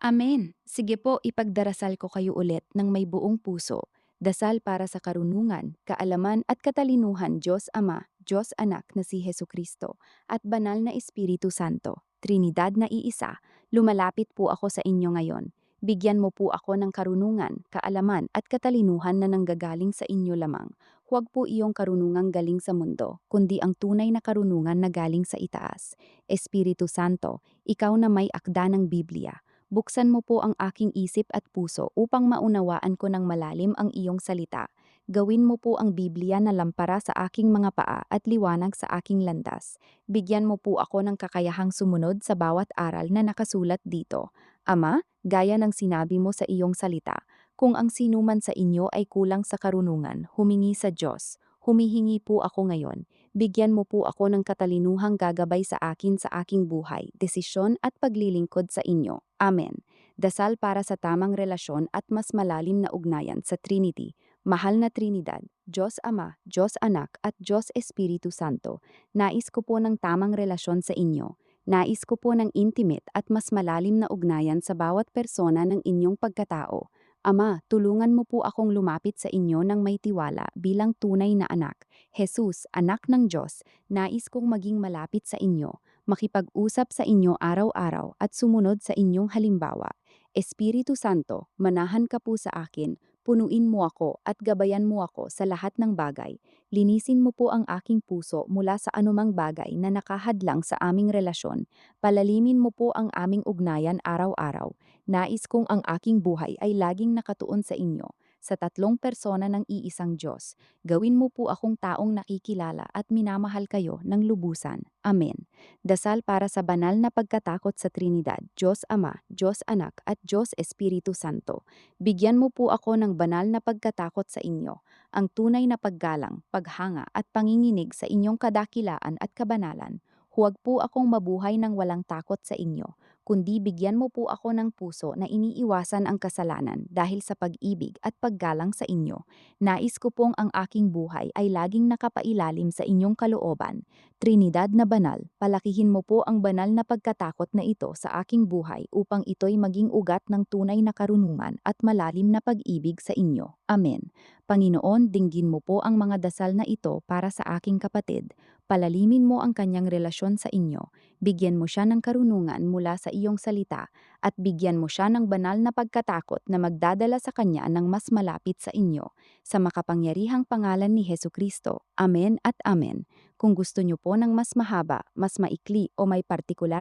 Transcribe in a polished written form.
Amen. Sige po, ipagdarasal ko kayo ulit ng may buong puso. Dasal para sa karunungan, kaalaman at katalinuhan Diyos Ama, Diyos Anak na si Hesu Kristo, at banal na Espiritu Santo, Trinidad na iisa, lumalapit po ako sa inyo ngayon. Bigyan mo po ako ng karunungan, kaalaman at katalinuhan na nanggagaling sa inyo lamang. Huwag po iyong karunungang galing sa mundo, kundi ang tunay na karunungan na galing sa itaas. Espiritu Santo, ikaw na may akda ng Biblia. Buksan mo po ang aking isip at puso upang maunawaan ko ng malalim ang iyong salita. Gawin mo po ang Biblia na lampara sa aking mga paa at liwanag sa aking landas. Bigyan mo po ako ng kakayahang sumunod sa bawat aral na nakasulat dito. Ama, gaya ng sinabi mo sa iyong salita, kung ang sinuman sa inyo ay kulang sa karunungan, humingi sa Diyos. Humihingi po ako ngayon. Bigyan mo po ako ng katalinuhang gagabay sa akin sa aking buhay, desisyon at paglilingkod sa inyo. Amen. Dasal para sa tamang relasyon at mas malalim na ugnayan sa Trinity. Mahal na Trinidad, Diyos Ama, Diyos Anak at Diyos Espiritu Santo, nais ko po ng tamang relasyon sa inyo. Nais ko po ng intimate at mas malalim na ugnayan sa bawat persona ng inyong pagkatao. Ama, tulungan mo po akong lumapit sa inyo ng may tiwala bilang tunay na anak. Jesus, anak ng Diyos, nais kong maging malapit sa inyo, makipag-usap sa inyo araw-araw at sumunod sa inyong halimbawa. Espiritu Santo, manahan ka po sa akin, punuin mo ako at gabayan mo ako sa lahat ng bagay. Linisin mo po ang aking puso mula sa anumang bagay na nakahadlang sa aming relasyon. Palalimin mo po ang aming ugnayan araw-araw. Nais kong ang aking buhay ay laging nakatuon sa inyo, sa tatlong persona ng iisang Diyos. Gawin mo po akong taong nakikilala at minamahal kayo ng lubusan. Amen. Dasal para sa banal na pagkatakot sa Trinidad, Diyos Ama, Diyos Anak at Diyos Espiritu Santo. Bigyan mo po ako ng banal na pagkatakot sa inyo, ang tunay na paggalang, paghanga at panginginig sa inyong kadakilaan at kabanalan. Huwag po akong mabuhay ng walang takot sa inyo, kundi bigyan mo po ako ng puso na iniiwasan ang kasalanan dahil sa pag-ibig at paggalang sa inyo. Nais ko pong ang aking buhay ay laging nakapailalim sa inyong kalooban. Trinidad na banal, palakihin mo po ang banal na pagkatakot na ito sa aking buhay upang ito'y maging ugat ng tunay na karunungan at malalim na pag-ibig sa inyo. Amen. Panginoon, dinggin mo po ang mga dasal na ito para sa aking kapatid. Palalimin mo ang kanyang relasyon sa inyo. Bigyan mo siya ng karunungan mula sa iyong salita at bigyan mo siya ng banal na pagkatakot na magdadala sa kanya ng mas malapit sa inyo. Sa makapangyarihang pangalan ni Hesu Kristo. Amen at amen. Kung gusto niyo po ng mas mahaba, mas maikli o may partikular